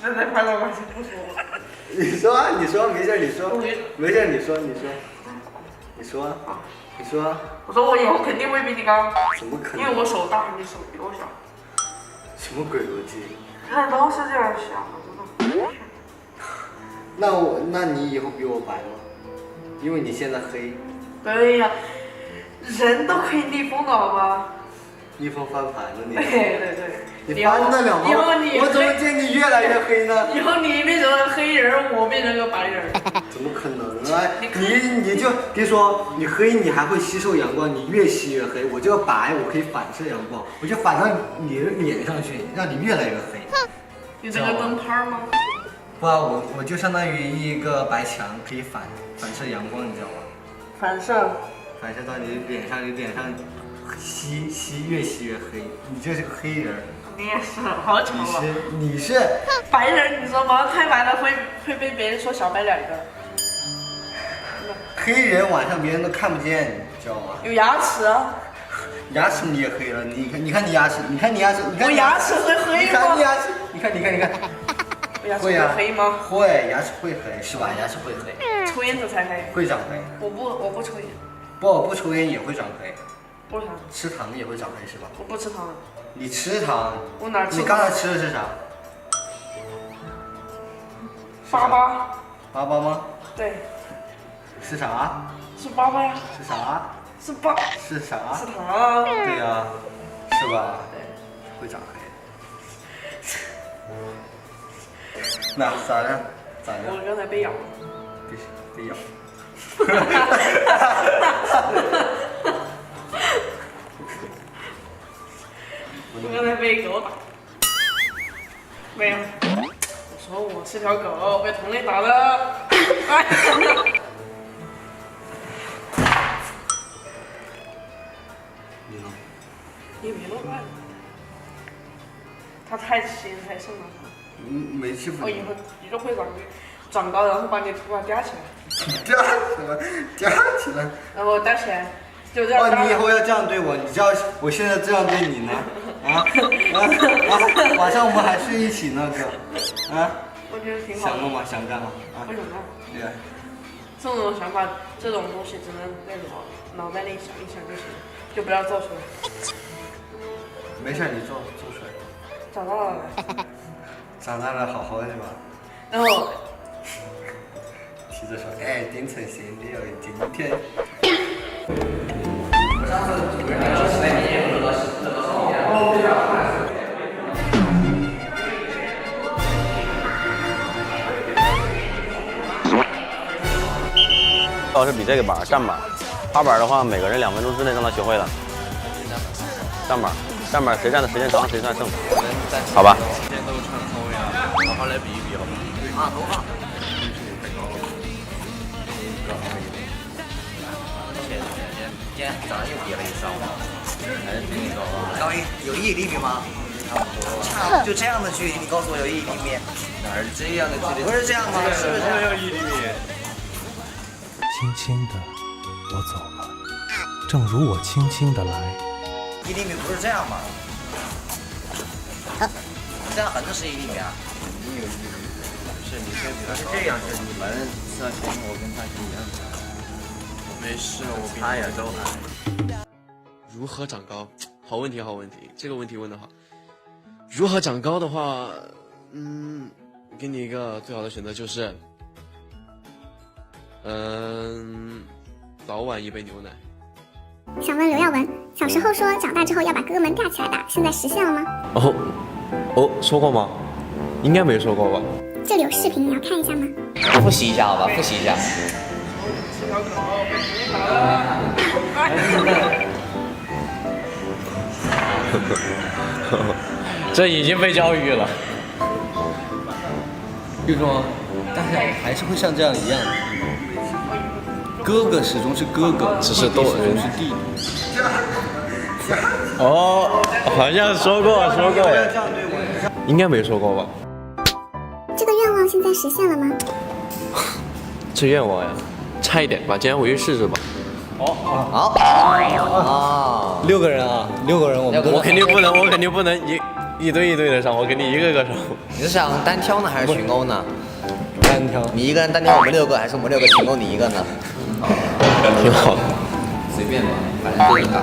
现在拍到关系不说。你说啊，你说，没事你说，没事你说，你说，你说啊，你说啊。我说我以后肯定会比你高。怎么可能？因为我手大，你手比我小。什么鬼逻辑？人都是这样想的，真的。那你以后比我白吗？因为你现在黑。对呀，人都可以逆风的好吗？逆风翻盘了你。对对对。你翻得了吗？我怎么见你越来越黑呢？以后你变成了黑人，我变成个白人。怎么可能啊？你就别说你黑，你还会吸收阳光，你越吸越黑。我这个白，我可以反射阳光，我就反到你的脸上去，让你越来越黑。你这个灯泡吗？不啊，我就相当于一个白墙，可以反射阳光，你知道吗？反射到你脸上，你脸上越吸越黑，你就是个黑人。你也是，好丑啊！你是白人，你知道吗？太白了会被别人说小白脸的。黑人晚上别人都看不见，你知道吗？有牙齿啊。牙齿你也黑了，你看你牙齿，我牙齿会黑吗？你看你牙齿，你看。会啊，黑吗？会，牙齿会黑是吧？牙齿会黑。抽烟的才黑。会长黑。我不抽烟。不抽烟也会长黑。为啥？吃糖也会长黑是吧？我不吃糖。你吃糖？我哪吃？你刚才吃的是啥？粑粑吗？对。是啥？是粑粑呀。是啥？是啥？是糖。对呀，是吧？对。会长黑。那咋的？我刚才被咬了。被咬。我刚才被狗打。没有。我说我是条狗，被同类打了。你呢？你别弄坏了。他太心太盛了。没欺负你。我以后你就会长高，然后把你头发夹起来。夹起来，夹起来。然后夹起来，就这样。哦，你以后要这样对我，你知道我现在这样对你呢？晚上我们还睡一起呢，哥。我觉得挺好。想弄吗？想干吗？不想干。对。这种想法，这种东西只能在脑袋里想一想就行，就不要做出来。没事，你做出来。长大了。长大了，好好的吧。然后提着说，哎，顶层闲聊今天。主要是比这个板站板，趴板的话，每个人2分钟之内让他学会了。站板谁站的时间长谁算胜。好吧。今天都穿高呀，好好来比一比，好吧？头发。今天早上又跌了1双，高一有1厘米吗？差不多。就这样的距离，你告诉我有1厘米？哪儿这样的距离？不是这样吗？是不是？没有1厘米。轻轻的，我走了，正如我轻轻的来。1厘米不是这样吗？这样反正是1厘米啊。你有1厘米，不是你先比他高。这样是反正3千，我跟他是一样的。没事，我比他也都矮。如何长高？好问题，好问题，这个问题问得好。如何长高的话，给你一个最好的选择就是，早晚1杯牛奶。想问刘耀文，小时候说长大之后要把哥哥们吊起来打，现在实现了吗？说过吗？应该没说过吧？这里有视频，你要看一下吗？复习一下好吧，复习一下。这条狗被同类打了。这已经被教育了。就说大家还是会像这样一样，哥哥始终是哥哥，只是都人是弟弟。好像说过耶，应该没说过吧？这个愿望现在实现了吗？这愿望呀，差一点吧，今天回去试试吧。6个人啊，6个人，我肯定不能，一堆一堆的上，我给你一个个上。你是想单挑呢，还是群殴呢？单挑。你一个人单挑我们6个，还是我们6个群殴你一个呢？挺好的。随便吧，反正都能打。